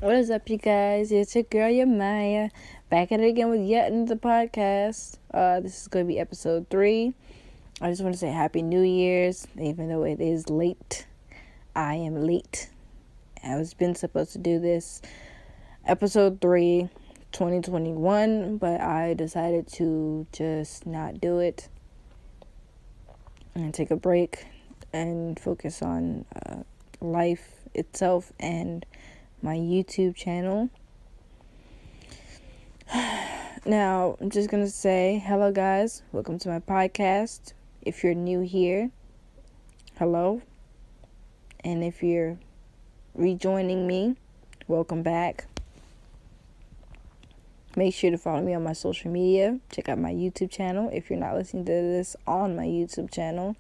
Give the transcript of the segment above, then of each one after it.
What is up, you guys? It's your girl, your Maya, back at it again with yet another podcast. This is going to be episode 3. I just want to say Happy New Year's, even though it is late. I am late. I was been supposed to do this episode 3, 2021, but I decided to just not do it and take a break and focus on life itself and my YouTube channel. Now, I'm just going to say, hello guys, welcome to my podcast. If you're new here, hello. And if you're rejoining me, welcome back. Make sure to follow me on my social media. Check out my YouTube channel if you're not listening to this on my YouTube channel.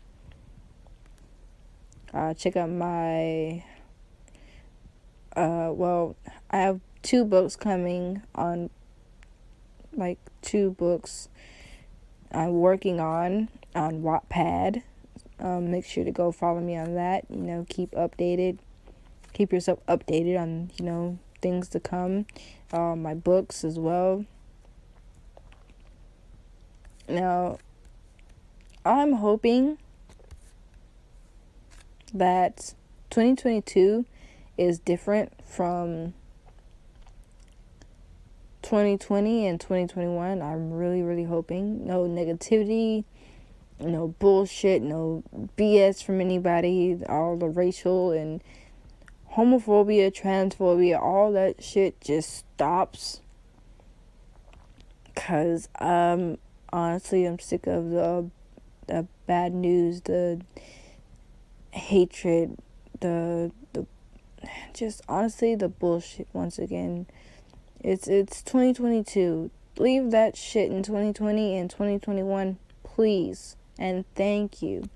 Check out my, I have 2 books coming on, 2 books I'm working on Wattpad. Make sure to go follow me on that. Keep yourself updated on, things to come. My books as well. Now, I'm hoping that 2022 is different from 2020 and 2021. I'm really, really hoping. No negativity, no bullshit, no BS from anybody. All the racial and homophobia, transphobia, all that shit just stops. Because honestly, I'm sick of the bad news, the hatred, the just honestly the bullshit once again. It's 2022. Leave that shit in 2020 and 2021, please. And thank you.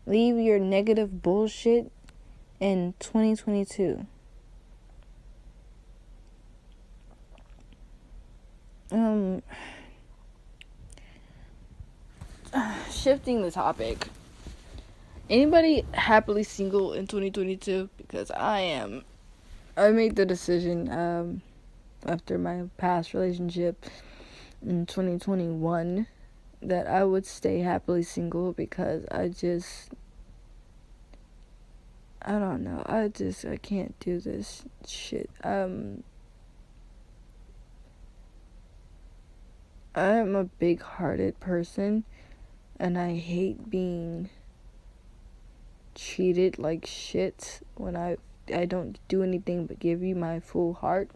Leave your negative bullshit in 2022. Shifting the topic. Anybody happily single in 2022? Because I am. I made the decision after my past relationship in 2021 that I would stay happily single because I don't know. I can't do this shit. I'm a big-hearted person, and I hate being treated like shit when I don't do anything but give you my full heart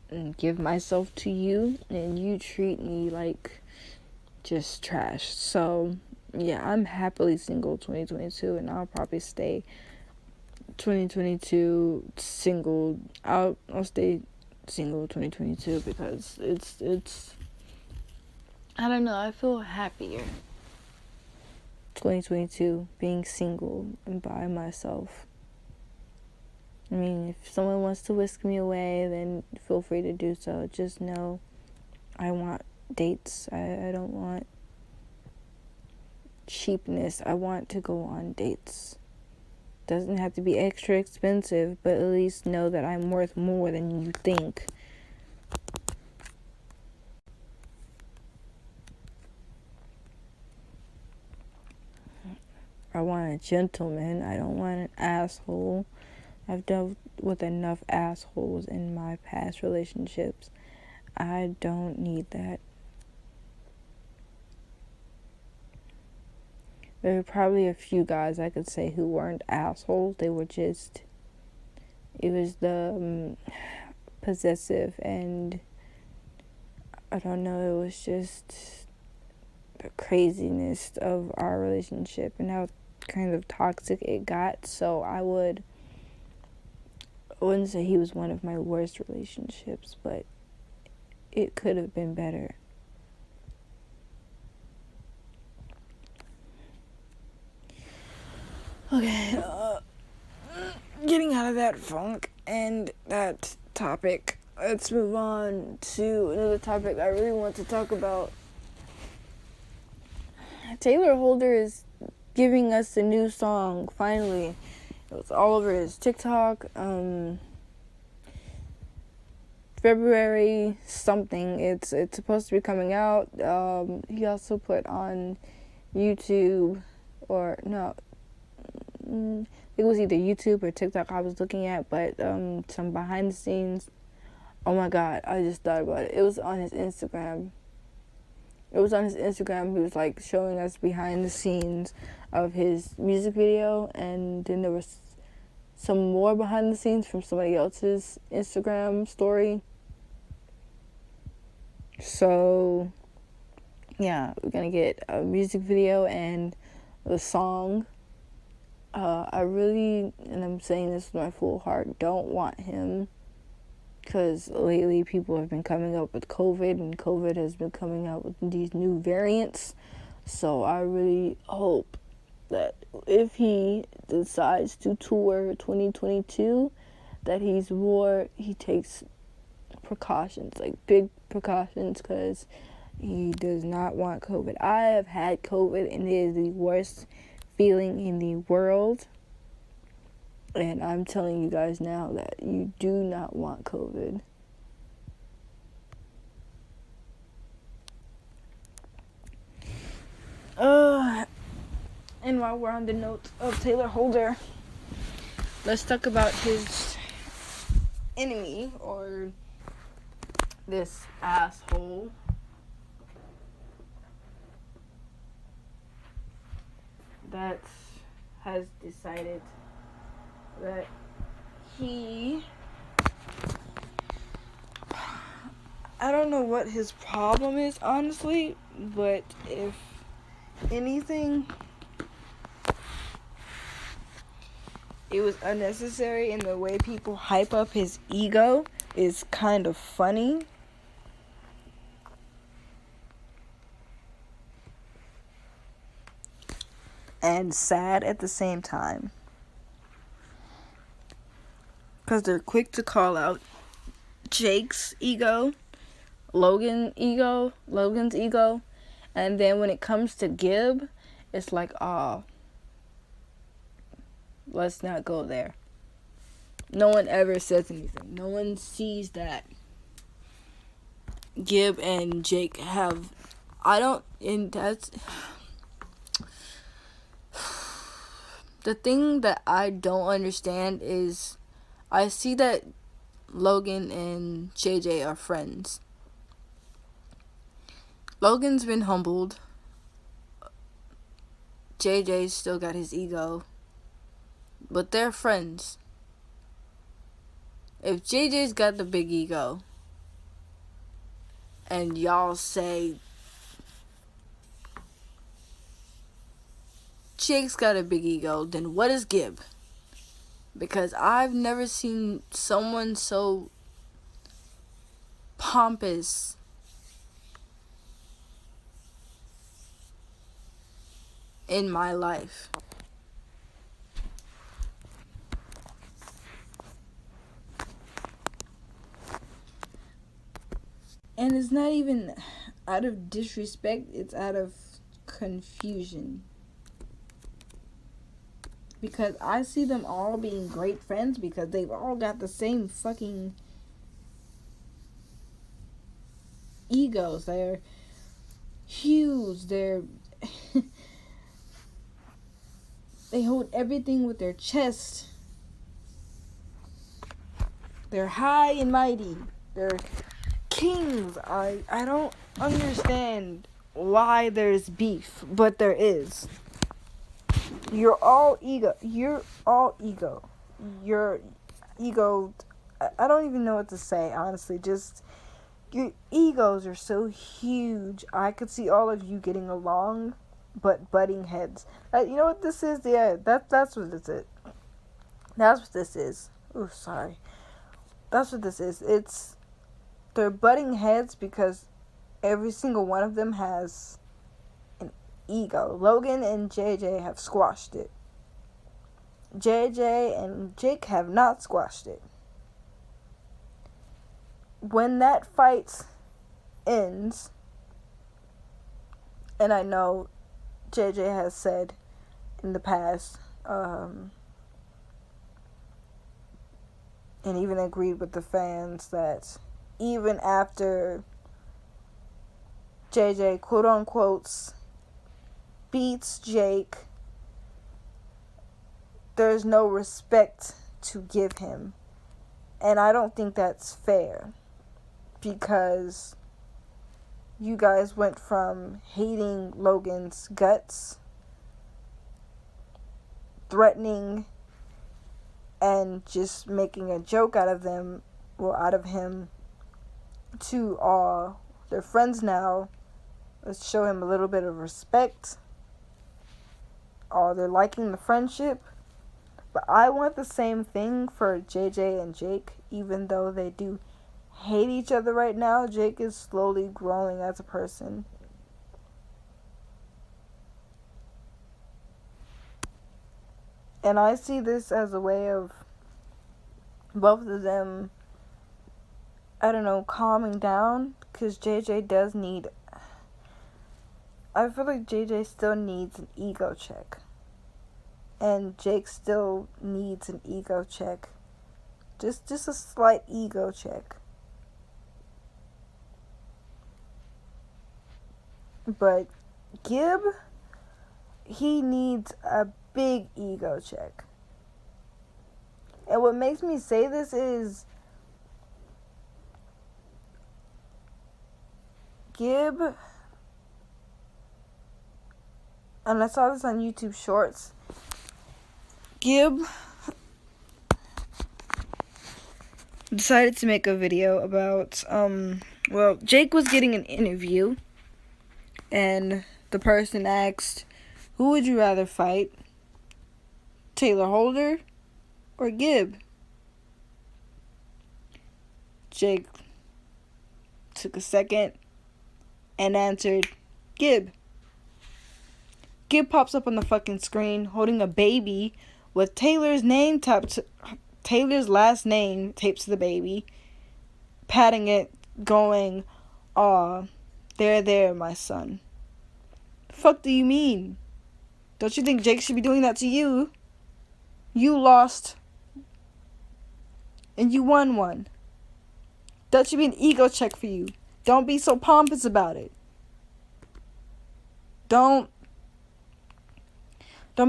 and give myself to you, and you treat me like just trash. So yeah, I'm happily single 2022, and I'll probably stay 2022 single. I'll stay single 2022 because it's I don't know, I feel happier 2022 being single and by myself. I mean, if someone wants to whisk me away, then feel free to do so. Just know I want dates. I don't want cheapness. I want to go on dates. Doesn't have to be extra expensive, but at least know that I'm worth more than you think. I want a gentleman. I don't want an asshole. I've dealt with enough assholes in my past relationships. I don't need that. There were probably a few guys I could say who weren't assholes. They were just, it was the possessive, and I don't know, it was just the craziness of our relationship and how kind of toxic it got. So I wouldn't say he was one of my worst relationships, but it could have been better. Okay, getting out of that funk and that topic, let's move on to another topic I really want to talk about. Taylor Holder is giving us a new song, finally. It was all over his TikTok. February something. It's supposed to be coming out. He also put on YouTube, or no, it was either YouTube or TikTok I was looking at, but some behind the scenes. Oh my God, I just thought about it. It was on his Instagram. He was like showing us behind the scenes of his music video, and then there was some more behind the scenes from somebody else's Instagram story. So yeah, we're gonna get a music video and the song. I really, and I'm saying this with my full heart, don't want him, because lately people have been coming up with COVID, and COVID has been coming out with these new variants. So I really hope that if he decides to tour 2022, that he takes precautions, like big precautions, because he does not want COVID. I have had COVID, and it is the worst feeling in the world. And I'm telling you guys now that you do not want COVID. And while we're on the note of Taylor Holder, let's talk about his enemy, or this asshole that has decided that I don't know what his problem is, honestly, but if anything, it was unnecessary, and the way people hype up his ego is kind of funny. And sad at the same time. Because they're quick to call out Jake's ego, Logan's ego, and then when it comes to Gib, it's like, oh, let's not go there. No one ever says anything. No one sees that Gib and Jake have, and that's the thing that I don't understand is, I see that Logan and JJ are friends. Logan's been humbled. JJ's still got his ego. But they're friends. If JJ's got the big ego, and y'all say Jake's got a big ego, then what is Gib? Because I've never seen someone so pompous in my life. And it's not even out of disrespect, it's out of confusion. Because I see them all being great friends because they've all got the same fucking egos. They're huge. They hold everything with their chest. They're high and mighty. They're kings. I don't understand why there's beef, but there is. You're all ego. You're ego. I don't even know what to say, honestly. Just, your egos are so huge. I could see all of you getting along, but butting heads. You know what this is? Yeah, that's what this is. That's what this is. Oh, sorry. That's what this is. They're butting heads because every single one of them has an ego. Logan and JJ have squashed it. JJ and Jake have not squashed it. When that fight ends, and I know JJ has said in the past, and even agreed with the fans, that even after JJ, quote unquote, beats Jake, there's no respect to give him. And I don't think that's fair, because you guys went from hating Logan's guts, threatening, and just making a joke out of them, or out of him, to they're friends now. Let's show him a little bit of respect. They're liking the friendship. But I want the same thing for JJ and Jake, even though they do hate each other right now. Jake is slowly growing as a person. And I see this as a way of both of them, I don't know, calming down. Because JJ does need... I feel like JJ still needs an ego check. And Jake still needs an ego check. Just a slight ego check. But Gib, he needs a big ego check. And what makes me say this is Gib, and I saw this on YouTube Shorts, Gib decided to make a video about, Jake was getting an interview, and the person asked, who would you rather fight, Taylor Holder or Gib? Jake took a second and answered, Gib. Gib pops up on the fucking screen holding a baby with Taylor's last name taped to the baby, patting it, going, "Aw, there, my son." The fuck do you mean? Don't you think Jake should be doing that to you? You lost and you won one. That should be an ego check for you. Don't be so pompous about it. Don't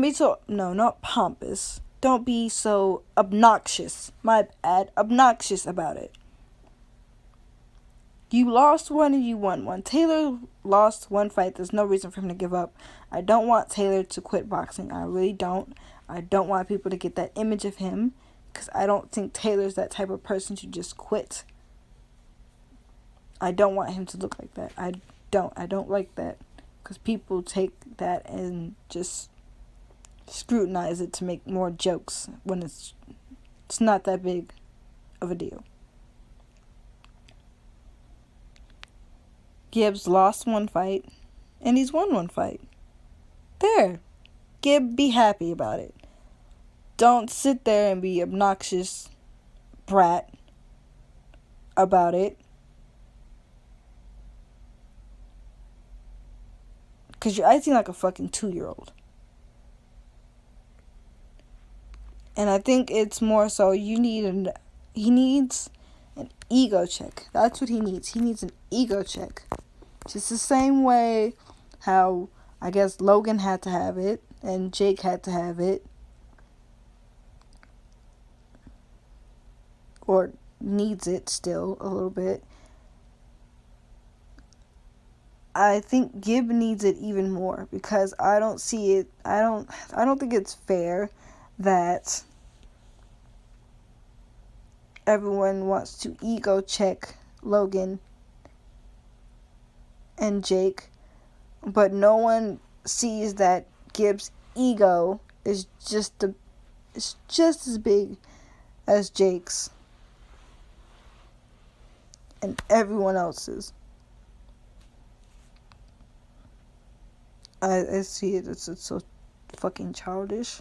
be so... No, not pompous. Don't be so obnoxious. My bad. Obnoxious about it. You lost one and you won one. Taylor lost one fight. There's no reason for him to give up. I don't want Taylor to quit boxing. I really don't. I don't want people to get that image of him, because I don't think Taylor's that type of person to just quit. I don't want him to look like that. I don't like that, because people take that and just scrutinize it to make more jokes when it's not that big of a deal. Gibbs lost one fight and he's won one fight. There. Gib, be happy about it. Don't sit there and be obnoxious brat about it. Because you're acting like a fucking 2-year-old. And I think it's more so he needs an ego check. That's what he needs. He needs an ego check. Just the same way how I guess Logan had to have it and Jake had to have it. Or needs it still a little bit. I think Gib needs it even more, because I don't see it. I don't think it's fair that everyone wants to ego check Logan and Jake, but no one sees that Gib's ego is just as big as Jake's and everyone else's. I see it. It's so fucking childish.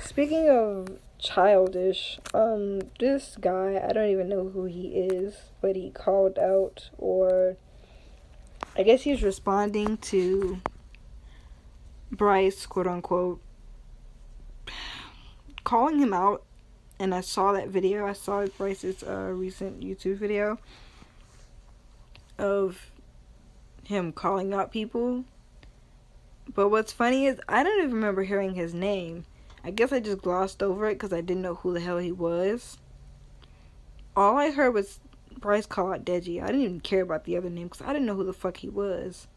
Speaking of childish, this guy, I don't even know who he is, but he called out, or I guess he's responding to Bryce, quote unquote, calling him out and I saw that video. I saw Bryce's recent YouTube video of him calling out people. But what's funny is I don't even remember hearing his name. I guess I just glossed over it because I didn't know who the hell he was. All I heard was Bryce call out Deji. I didn't even care about the other name because I didn't know who the fuck he was.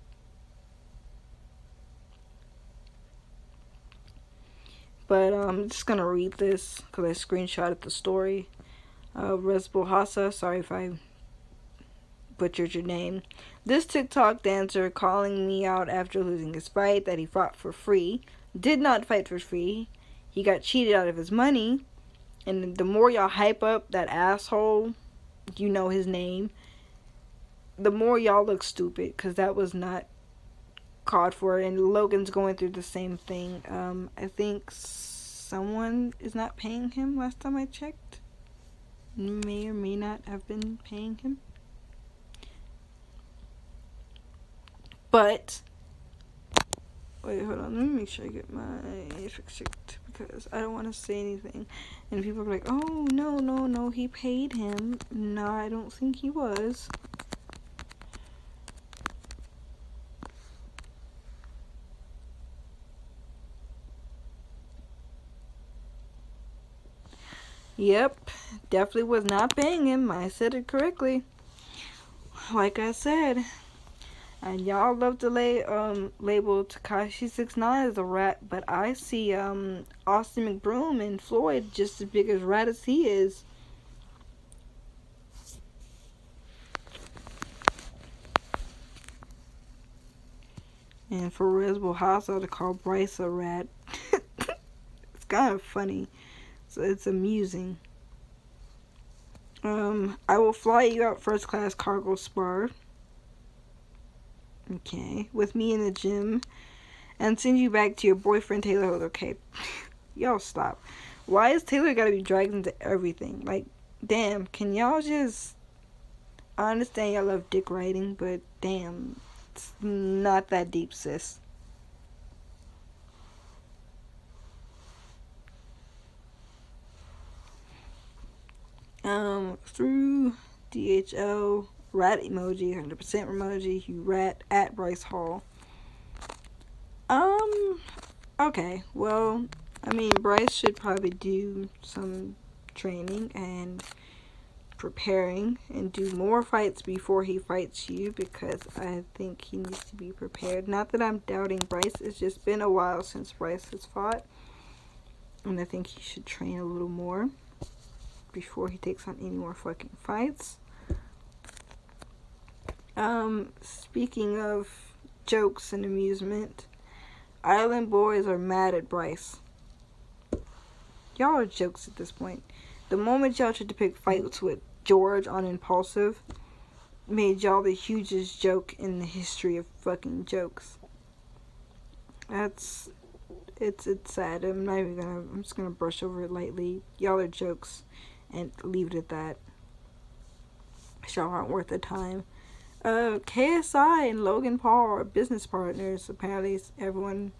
But I'm just gonna read this because I screenshotted the story. Resbul Hassa, sorry if I butchered your name. This TikTok dancer calling me out after losing his fight that he fought for free. Did not fight for free. He got cheated out of his money. And the more y'all hype up that asshole, you know his name, the more y'all look stupid because that was not called for. And Logan's going through the same thing. I think someone is not paying him last time I checked. May or may not have been paying him. But wait, hold on. Let me make sure I get my fix checked because I don't want to say anything. And people are like, "Oh no, he paid him." No, I don't think he was. Yep, definitely was not paying him. I said it correctly. Like I said. And y'all love to label Tekashi 6ix9ine as a rat, but I see Austin McBroom and Floyd just as big as rat as he is. And for Resbul Hassa to call Bryce a rat, it's kind of funny. So it's amusing. I will fly you out first class cargo spar. Okay, with me in the gym, and send you back to your boyfriend Taylor. Okay, y'all stop. Why is Taylor gotta be dragged into everything? Like, damn, can y'all just... I understand y'all love dick riding, but damn, it's not that deep, sis. Through DHL, rat emoji, 100% emoji, you rat at Bryce Hall. Okay, well, I mean, Bryce should probably do some training and preparing and do more fights before he fights you because I think he needs to be prepared. Not that I'm doubting Bryce, it's just been a while since Bryce has fought, and I think he should train a little more before he takes on any more fucking fights. Speaking of jokes and amusement, Island boys are mad at Bryce. Y'all are jokes at this point. The moment y'all tried to pick fights with George on Impulsive made y'all the hugest joke in the history of fucking jokes. It's sad. I'm just gonna brush over it lightly. Y'all are jokes and leave it at that. Y'all aren't worth the time. KSI and Logan Paul are business partners. Apparently everyone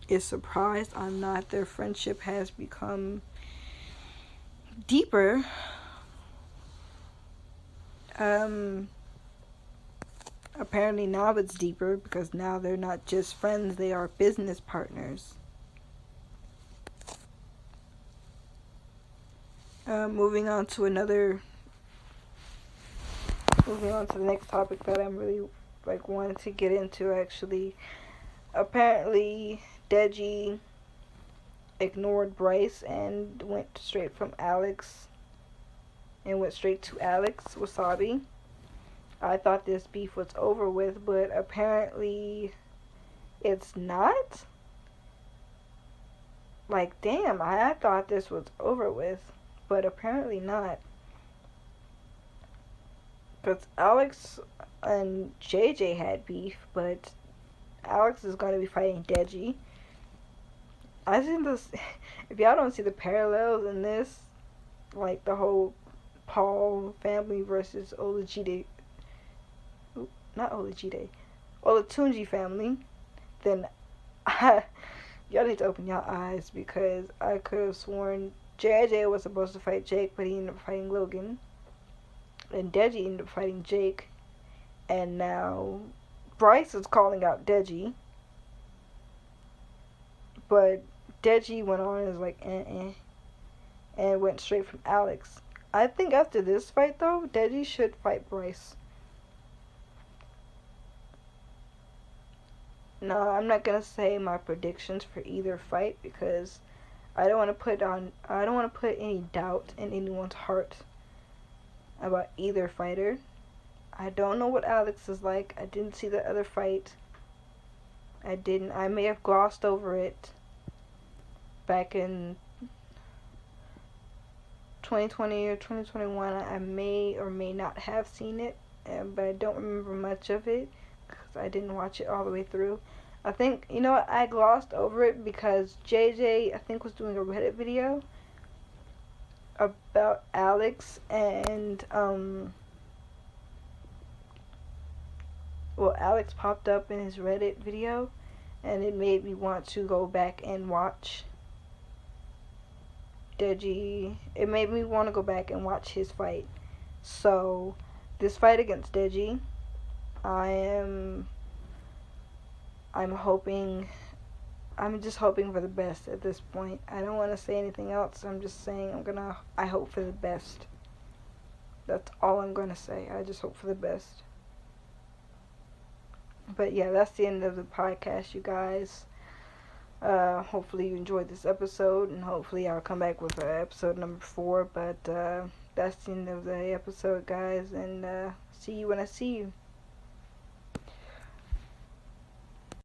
is surprised on that. Their friendship has become deeper. Apparently now it's deeper because now they're not just friends, they are business partners. Moving on to the next topic that I'm really wanting to get into actually. Apparently Deji ignored Bryce and went straight to Alex Wasabi. I thought this beef was over with, but apparently it's not. Like, damn, I thought this was over with, but apparently not. Because Alex and JJ had beef, but Alex is going to be fighting Deji. I think this, if y'all don't see the parallels in this, like the whole Paul family versus Olatunji family, then y'all need to open your eyes because I could have sworn JJ was supposed to fight Jake, but he ended up fighting Logan. And Deji ended up fighting Jake. And now Bryce is calling out Deji. But Deji went on and was like, and went straight from Alex. I think after this fight, though, Deji should fight Bryce. No, I'm not gonna say my predictions for either fight because I don't want to put any doubt in anyone's heart about either fighter. I don't know what Alex is like. I didn't see the other fight. I may have glossed over it back in 2020 or 2021. I may or may not have seen it, but I don't remember much of it because I didn't watch it all the way through. I think, you know what, I glossed over it because JJ, I think, was doing a Reddit video about Alex and, Alex popped up in his Reddit video and it made me want to go back and watch Deji. It made me want to go back and watch his fight. So, this fight against Deji, I'm just hoping for the best at this point. I don't want to say anything else. I'm just saying I hope for the best. That's all I'm going to say. I just hope for the best. But yeah, that's the end of the podcast, you guys. Hopefully you enjoyed this episode, and hopefully I'll come back with episode number 4. But that's the end of the episode, guys, and see you when I see you.